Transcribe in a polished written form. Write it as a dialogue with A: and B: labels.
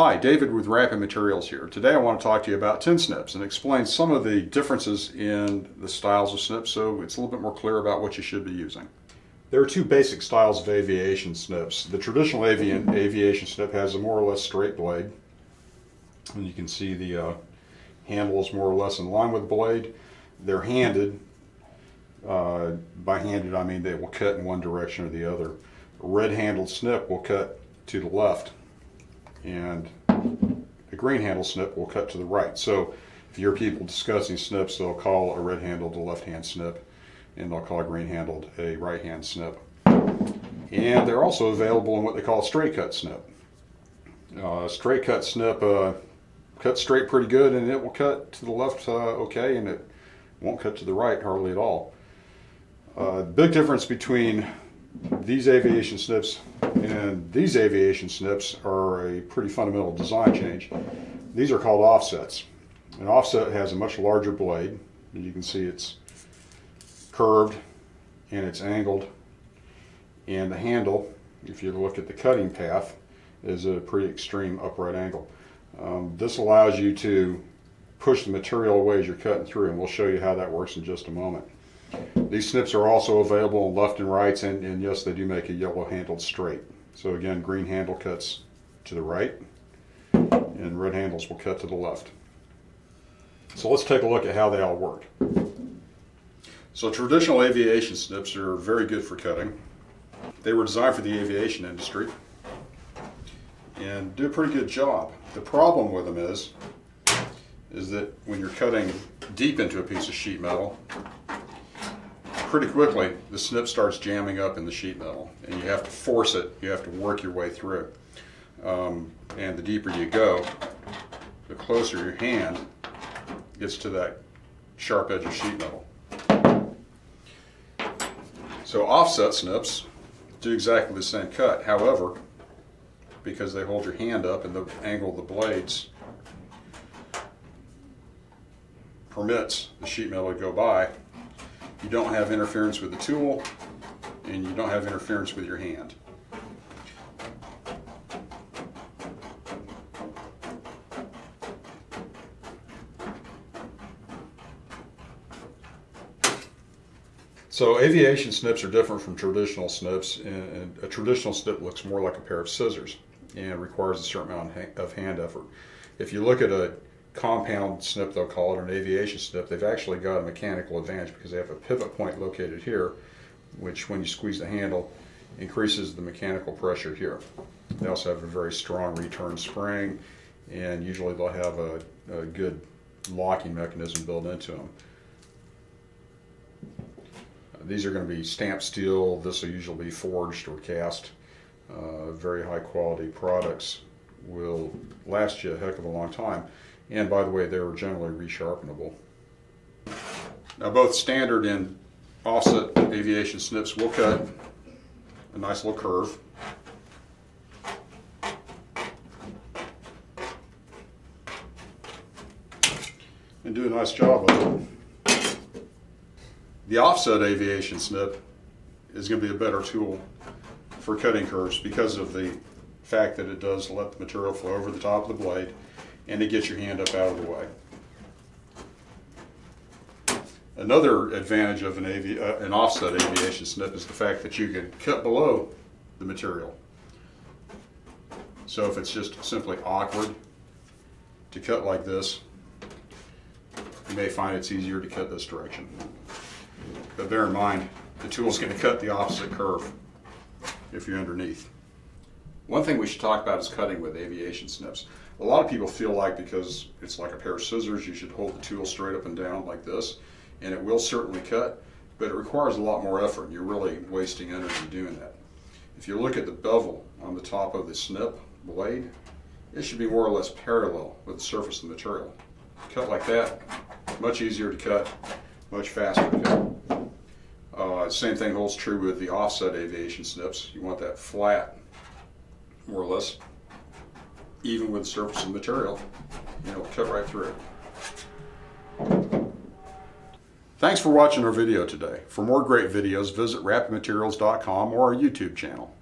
A: Hi, David with RapidMaterials here. Today I want to talk to you about tin snips and explain some of the differences in the styles of snips so it's a little bit more clear about what you should be using. There are two basic styles of aviation snips. The traditional aviation snip has a more or less straight blade. And you can see the handle is more or less in line with the blade. They're handed. By handed I mean they will cut in one direction or the other. A red-handled snip will cut to the left, and a green-handled snip will cut to the right. So if you hear people discussing snips, they'll call a red-handled a left-hand snip, and they'll call a green-handled a right-hand snip. And they're also available in what they call a straight-cut snip. A straight-cut snip cuts straight pretty good, and it will cut to the left okay, and it won't cut to the right hardly at all. Big difference between these aviation snips and these aviation snips are a pretty fundamental design change. These are called offsets. An offset has a much larger blade. As you can see, it's curved and it's angled, and the handle, if you look at the cutting path, is a pretty extreme upright angle. This allows you to push the material away as you're cutting through, and we'll show you how that works in just a moment. These snips are also available in left and rights, and yes, they do make a yellow-handled straight. So again, green handle cuts to the right, and red handles will cut to the left. So let's take a look at how they all work. So traditional aviation snips are very good for cutting. They were designed for the aviation industry and do a pretty good job. The problem with them is that when you're cutting deep into a piece of sheet metal, pretty quickly the snip starts jamming up in the sheet metal, and you have to force it, you have to work your way through. And the deeper you go, the closer your hand gets to that sharp edge of sheet metal. So offset snips do exactly the same cut. However, because they hold your hand up and the angle of the blades permits the sheet metal to go by, you don't have interference with the tool, and you don't have interference with your hand. So aviation snips are different from traditional snips, and a traditional snip looks more like a pair of scissors and requires a certain amount of hand effort. If you look at a compound snip, they'll call it, or an aviation snip, they've actually got a mechanical advantage because they have a pivot point located here, which when you squeeze the handle increases the mechanical pressure here. They also have a very strong return spring, and usually they'll have a good locking mechanism built into them. These are going to be stamped steel. This will usually be forged or cast. Very high quality products will last you a heck of a long time. And by the way, they were generally resharpenable. Now both standard and offset aviation snips will cut a nice little curve. And do a nice job of it. The offset aviation snip is going to be a better tool for cutting curves because of the fact that it does let the material flow over the top of the blade, and it gets your hand up out of the way. Another advantage of an offset aviation snip is the fact that you can cut below the material. So if it's just simply awkward to cut like this, you may find it's easier to cut this direction. But bear in mind, the tool is going to cut the opposite curve if you're underneath. One thing we should talk about is cutting with aviation snips. A lot of people feel like because it's like a pair of scissors, you should hold the tool straight up and down like this, and it will certainly cut, but it requires a lot more effort, and you're really wasting energy doing that. If you look at the bevel on the top of the snip blade, it should be more or less parallel with the surface of the material. Cut like that, much easier to cut, much faster to cut. Same thing holds true with the offset aviation snips. You want that flat, more or less, even with the surface of the material, and it'll cut right through it. Thanks for watching our video today. For more great videos, visit RapidMaterials.com or our YouTube channel.